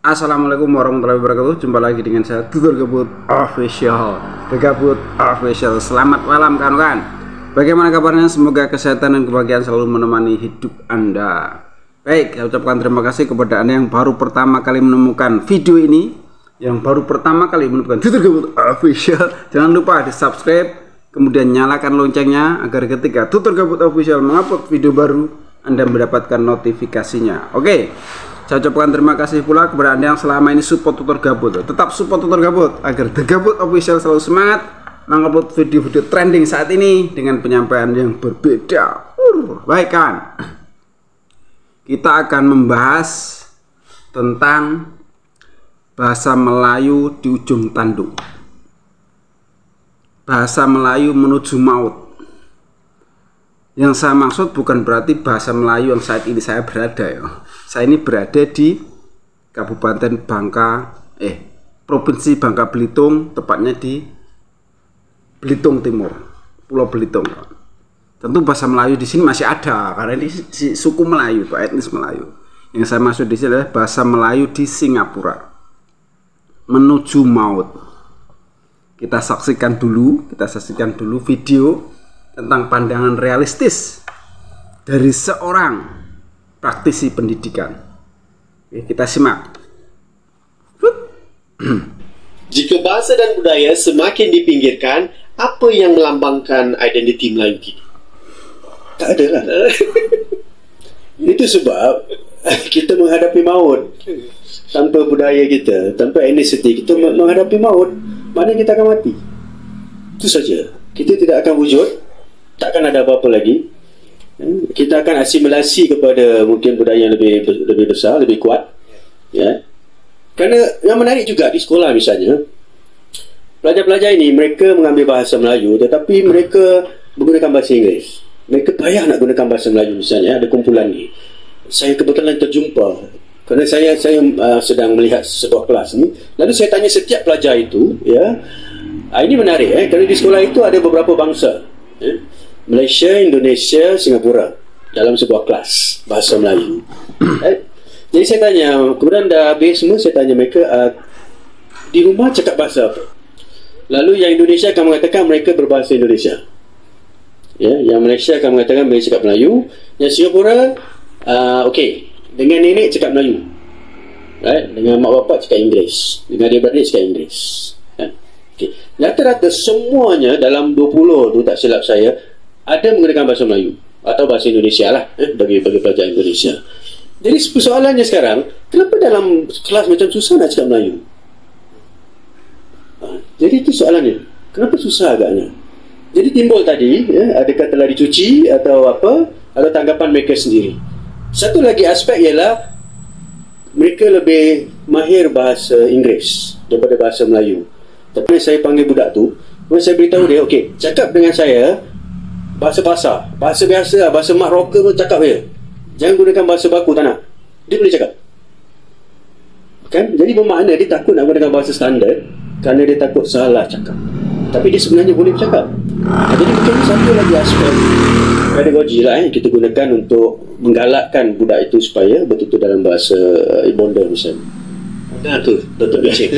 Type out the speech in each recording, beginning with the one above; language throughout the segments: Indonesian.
Assalamualaikum warahmatullahi wabarakatuh. Jumpa lagi dengan saya Tutur Gabut Official. Gabut Official. Selamat malam kawan-kawan. Bagaimana kabarnya? Semoga kesehatan dan kebahagiaan selalu menemani hidup Anda. Baik, saya ucapkan terima kasih kepada Anda yang baru pertama kali menemukan video ini, yang baru pertama kali menemukan Tutur Gabut Official. Jangan lupa di subscribe, kemudian nyalakan loncengnya agar ketika Tutur Gabut Official mengupload video baru Anda mendapatkan notifikasinya. Oke. Saya ucapkan terima kasih pula kepada Anda yang selama ini support Tutur Gabut. Tetap support Tutur Gabut agar The Gabut Official selalu semangat mengupload video-video trending saat ini dengan penyampaian yang berbeda. Baik kan? Kita akan membahas tentang bahasa Melayu di ujung tanduk. Bahasa Melayu menuju maut. Yang saya maksud bukan berarti bahasa Melayu yang saat ini saya berada ya. Saya ini berada di Kabupaten Provinsi Bangka Belitung, tepatnya di Belitung Timur, Pulau Belitung. Tentu bahasa Melayu di sini masih ada karena ini suku Melayu, etnis Melayu. Yang saya maksud di sini adalah bahasa Melayu di Singapura. Menuju maut. Kita saksikan dulu video tentang pandangan realistis dari seorang praktisi pendidikan. Kita simak. Jika bahasa dan budaya semakin dipinggirkan, apa yang melambangkan identiti Melayu kini? Tak ada lah. Itu sebab kita menghadapi maut. Tanpa budaya kita, tanpa etnisiti kita menghadapi maut, mana kita akan mati. Itu saja. Kita tidak akan wujud, tak akan ada apa-apa lagi. Kita akan asimilasi kepada mungkin budaya yang lebih besar, lebih kuat, ya. Kerana yang menarik juga di sekolah misalnya, pelajar-pelajar ini mereka mengambil bahasa Melayu tetapi mereka menggunakan bahasa Inggeris. Mereka payah nak gunakan bahasa Melayu misalnya. Ada kumpulan ni, saya kebetulan terjumpa kerana saya sedang melihat sebuah kelas ni. Lalu saya tanya setiap pelajar itu, ya, ini menarik, kerana di sekolah itu ada beberapa bangsa, ya. Malaysia, Indonesia, Singapura dalam sebuah kelas bahasa Melayu. Jadi saya tanya, kemudian dah habis semua, saya tanya mereka di rumah cakap bahasa apa? Lalu yang Indonesia akan mengatakan mereka berbahasa Indonesia, ya. Yang Malaysia akan mengatakan mereka cakap Melayu. Yang Singapura okey, dengan nenek cakap Melayu, right? Dengan mak bapak cakap Inggeris, dengan adik-beradik cakap Inggeris, ya. Okay. Rata-rata semuanya dalam 20 tu, tak silap saya, ada menggunakan bahasa Melayu atau bahasa Indonesia lah, bagi pelajar Indonesia. Jadi persoalannya sekarang, kenapa dalam kelas macam susah nak cakap Melayu? Jadi itu soalannya, kenapa susah agaknya? Jadi timbul tadi, ya, adakah telah dicuci atau apa, atau tanggapan mereka sendiri. Satu lagi aspek ialah mereka lebih mahir bahasa Inggeris daripada bahasa Melayu. Tapi saya panggil budak tu, saya beritahu dia, okey, cakap dengan saya bahasa pasar, bahasa biasa, bahasa mak rocker pun cakap je. Jangan gunakan bahasa baku, tak nak. Dia boleh cakap, kan? Jadi bermakna dia takut nak gunakan bahasa standard kerana dia takut salah cakap. Tapi dia sebenarnya boleh bercakap. Jadi mungkin satu lagi aspek pedagogi lah, kita gunakan untuk menggalakkan budak itu supaya betul-betul dalam bahasa ibunda misalnya. Nah tu, Dr. Bicik.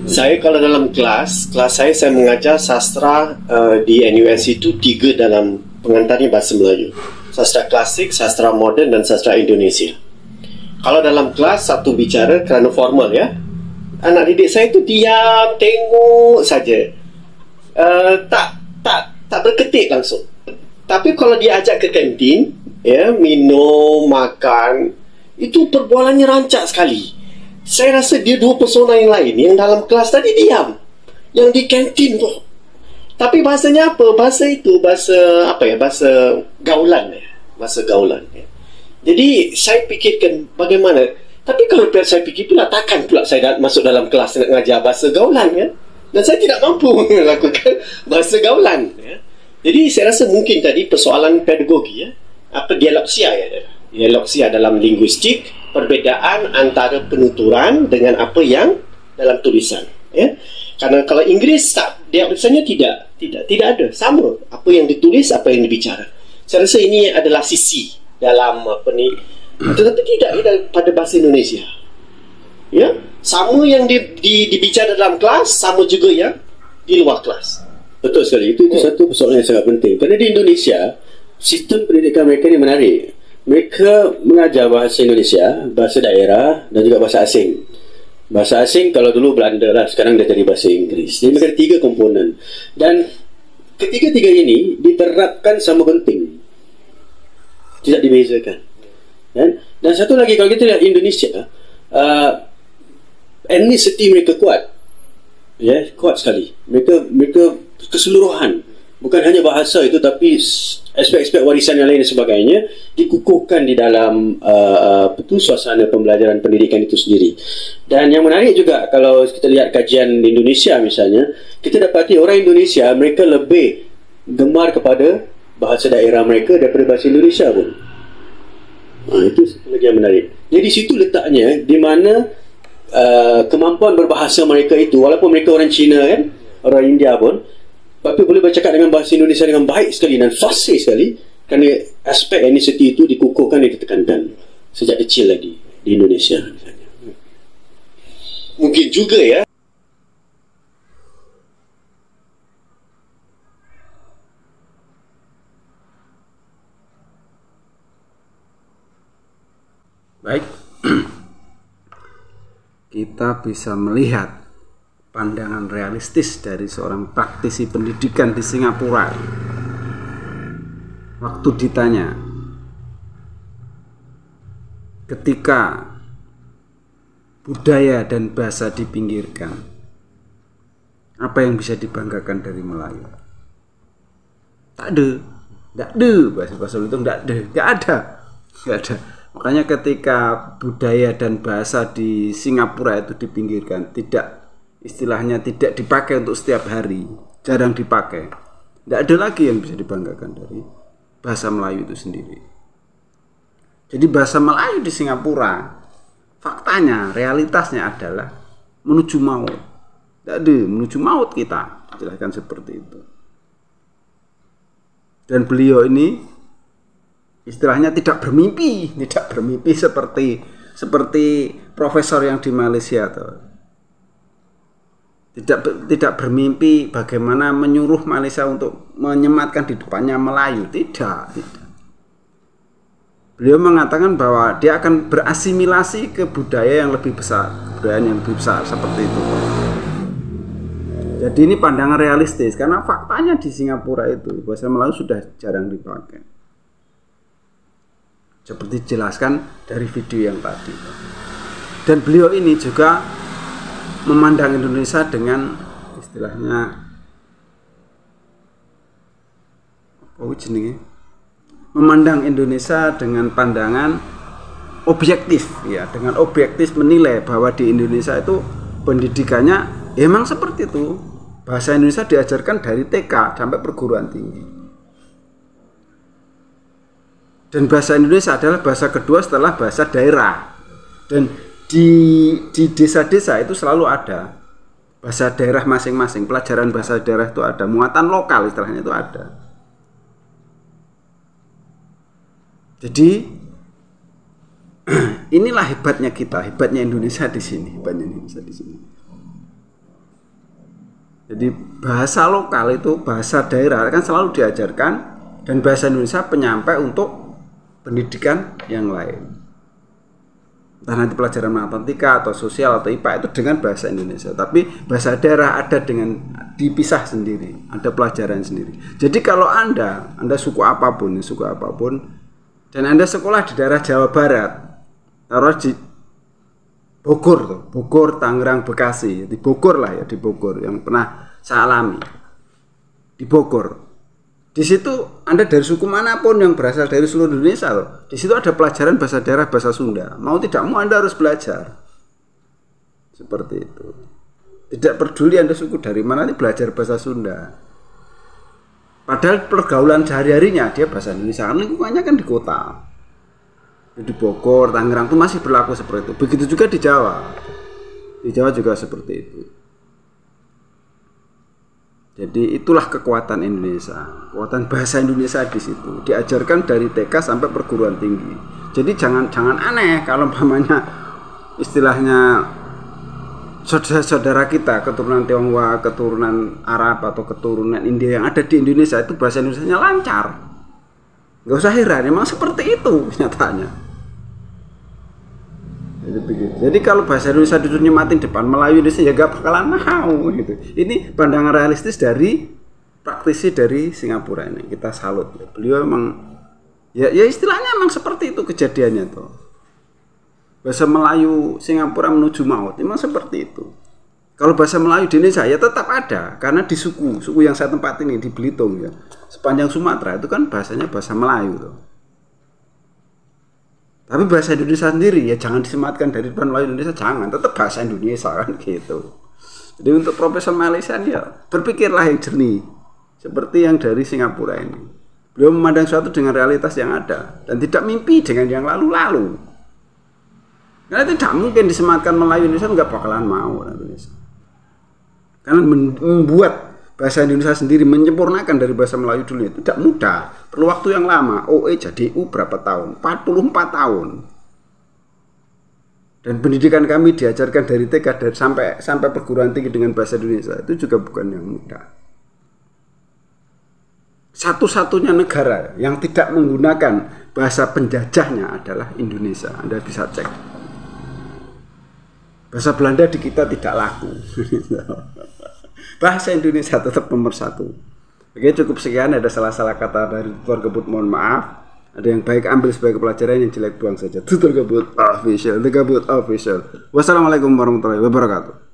Saya kalau dalam kelas saya mengajar sastra di NUS itu 3 dalam pengantarnya bahasa Melayu. Sastra klasik, sastra moden dan sastra Indonesia. Kalau dalam kelas satu bicara kerana formal, ya. Anak didik saya tu diam, tengok saja. Tak berketik langsung. Tapi kalau dia ajak ke kantin, ya, minum, makan, itu perbualannya rancak sekali. Saya rasa dia dua persona yang lain. Yang dalam kelas tadi diam, yang di kantin tu. Tapi bahasanya apa? Bahasa itu bahasa apa ya? Bahasa gaulan, ya. Bahasa gaulan, ya. Jadi saya fikirkan bagaimana. Tapi kalau saya fikir pula, takkan pula saya masuk dalam kelas nak mengajar bahasa gaulan, ya. Dan saya tidak mampu melakukan bahasa gaulan, ya. Jadi saya rasa mungkin tadi persoalan pedagogi, ya. Apa dialogsia, ya. Dialogsia dalam linguistik, perbezaan antara penuturan dengan apa yang dalam tulisan, ya. Karena kalau Inggeris tak, dia tulisannya tidak ada, sama apa yang ditulis, apa yang dibicara. Saya rasa ini adalah sisi dalam apa ni, tetapi tidak pada bahasa Indonesia. Ya, sama yang dibicara dalam kelas, sama juga yang di luar kelas. Betul sekali. Itu satu persoalan yang sangat penting. Kerana di Indonesia, sistem pendidikan mereka ni menarik. Mereka mengajar bahasa Indonesia, bahasa daerah dan juga bahasa asing. Bahasa asing kalau dulu Belanda lah, sekarang dah jadi bahasa Inggeris. Jadi mereka ada 3 komponen. Dan ketiga-tiga ini diterapkan sama penting. Tidak dibezakan. Dan satu lagi, kalau kita lihat Indonesia, etnisiti mereka kuat. Ya, kuat sekali. Mereka keseluruhan, bukan hanya bahasa itu, tapi aspek-aspek warisan yang lain dan sebagainya dikukuhkan di dalam suasana pembelajaran pendidikan itu sendiri. Dan yang menarik juga, kalau kita lihat kajian di Indonesia misalnya, kita dapati orang Indonesia mereka lebih gemar kepada bahasa daerah mereka daripada bahasa Indonesia pun. Itu satu lagi yang menarik. Jadi situ letaknya di mana kemampuan berbahasa mereka itu, walaupun mereka orang Cina kan, orang India pun, tapi boleh bercakap dengan bahasa Indonesia dengan baik sekali dan fasih sekali, kerana aspek etnisiti itu dikukuhkan dan ditekankan sejak kecil lagi di Indonesia. Mungkin juga ya, baik. Kita bisa melihat pandangan realistis dari seorang praktisi pendidikan di Singapura. Waktu ditanya, ketika budaya dan bahasa dipinggirkan, apa yang bisa dibanggakan dari Melayu? Tak ada bahasa itu, nggak ada. Makanya ketika budaya dan bahasa di Singapura itu dipinggirkan, istilahnya tidak dipakai untuk setiap hari, jarang dipakai, tidak ada lagi yang bisa dibanggakan dari bahasa Melayu itu sendiri. Jadi bahasa Melayu di Singapura, faktanya, realitasnya adalah menuju maut. Tidak ada, menuju maut kita, jelaskan seperti itu. Dan beliau ini istilahnya tidak bermimpi seperti profesor yang di Malaysia tuh. Tidak bermimpi bagaimana menyuruh Malaysia untuk menyematkan di depannya Melayu, tidak. Beliau mengatakan bahwa dia akan berasimilasi ke budaya yang lebih besar, seperti itu. Jadi ini pandangan realistis, karena faktanya di Singapura itu bahasa Melayu sudah jarang dipakai, seperti dijelaskan dari video yang tadi. Dan beliau ini juga memandang Indonesia dengan istilahnya memandang Indonesia dengan pandangan objektif, ya, dengan objektif menilai bahwa di Indonesia itu pendidikannya emang seperti itu. Bahasa Indonesia diajarkan dari TK sampai perguruan tinggi. Dan bahasa Indonesia adalah bahasa kedua setelah bahasa daerah. Dan di desa-desa itu selalu ada bahasa daerah masing-masing, pelajaran bahasa daerah itu ada, muatan lokal istilahnya itu ada. Jadi inilah hebatnya kita, hebatnya Indonesia di sini, Jadi bahasa lokal itu, bahasa daerah kan selalu diajarkan, dan bahasa Indonesia penyampai untuk pendidikan yang lain. Entah nanti pelajaran matematika atau sosial atau IPA itu dengan bahasa Indonesia, tapi bahasa daerah ada dengan dipisah sendiri, ada pelajaran sendiri. Jadi kalau Anda suku apapun, dan Anda sekolah di daerah Jawa Barat, taruh di Bogor, Tangerang, Bekasi, di Bogor lah ya, di Bogor yang pernah saya alami, di Bogor. Di situ Anda dari suku manapun yang berasal dari seluruh Indonesia loh. Di situ ada pelajaran bahasa daerah, bahasa Sunda. Mau tidak mau Anda harus belajar. Seperti itu. Tidak peduli Anda suku dari mana, nanti belajar bahasa Sunda. Padahal pergaulan sehari-harinya dia bahasa Indonesia. Karena lingkungannya kan di kota. Di Bogor, Tangerang itu masih berlaku seperti itu. Begitu juga di Jawa. Di Jawa juga seperti itu. Jadi itulah kekuatan Indonesia, kekuatan bahasa Indonesia di situ. Diajarkan dari TK sampai perguruan tinggi. Jadi jangan aneh kalau umpamanya istilahnya saudara-saudara kita keturunan Tionghoa, keturunan Arab atau keturunan India yang ada di Indonesia itu bahasa Indonesianya lancar. Nggak usah heran, memang seperti itu kenyataannya. Jadi kalau bahasa Indonesia disuruh nyematin depan Melayu Indonesia ya gak bakalan mau gitu. Ini pandangan realistis dari praktisi dari Singapura ini. Kita salut. Beliau memang ya istilahnya memang seperti itu kejadiannya tuh. Bahasa Melayu Singapura menuju maut memang seperti itu. Kalau bahasa Melayu di Indonesia ya tetap ada karena di suku yang saya tempat ini di Belitung ya. Sepanjang Sumatera itu kan bahasanya bahasa Melayu tuh. Tapi bahasa Indonesia sendiri ya jangan disematkan dari depan Melayu Indonesia, jangan, tetap bahasa Indonesia kan gitu. Jadi untuk profesionalisasi ya berpikirlah yang jernih seperti yang dari Singapura ini. Beliau memandang suatu dengan realitas yang ada dan tidak mimpi dengan yang lalu-lalu. Karena tidak mungkin disematkan Melayu Indonesia nggak bakalan mau Indonesia. Karena membuat bahasa Indonesia sendiri menyempurnakan dari bahasa Melayu dulu itu tidak mudah, perlu waktu yang lama. OE jadi U berapa tahun? 44 tahun. Dan pendidikan kami diajarkan dari TK sampai perguruan tinggi dengan bahasa Indonesia itu juga bukan yang mudah. Satu-satunya negara yang tidak menggunakan bahasa penjajahnya adalah Indonesia. Anda bisa cek. Bahasa Belanda di kita tidak laku. Bahasa Indonesia tetap nomor 1. Oke, cukup sekian. Ada salah-salah kata dari Tutor Gebut, mohon maaf. Ada yang baik ambil sebagai pelajaran, yang jelek buang saja. Tutor Gebut official, The Gebut official. Wassalamualaikum warahmatullahi wabarakatuh.